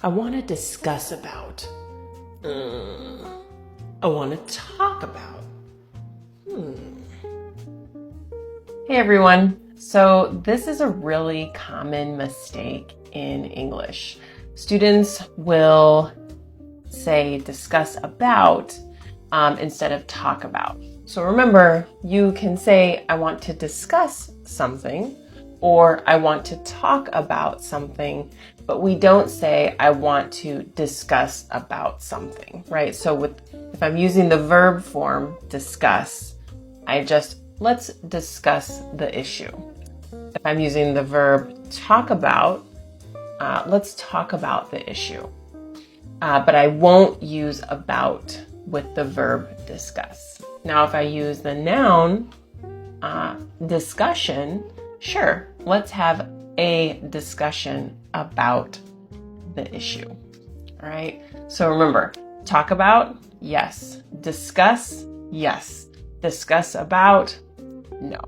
I want to discuss about. I want to talk about. Hey everyone. So this is a really common mistake in English. Students will say discuss about instead of talk about. So remember, you can say I want to discuss something or I want to talk about something, but we don't say I want to discuss about something, right? So if I'm using the verb form discuss, let's discuss the issue. If I'm using the verb talk about, let's talk about the issue. But I won't use about with the verb discuss. Now, if I use the noun discussion, sure, let's have a discussion about the issue. All right. So remember, talk about, yes. Discuss, yes. Discuss about, no.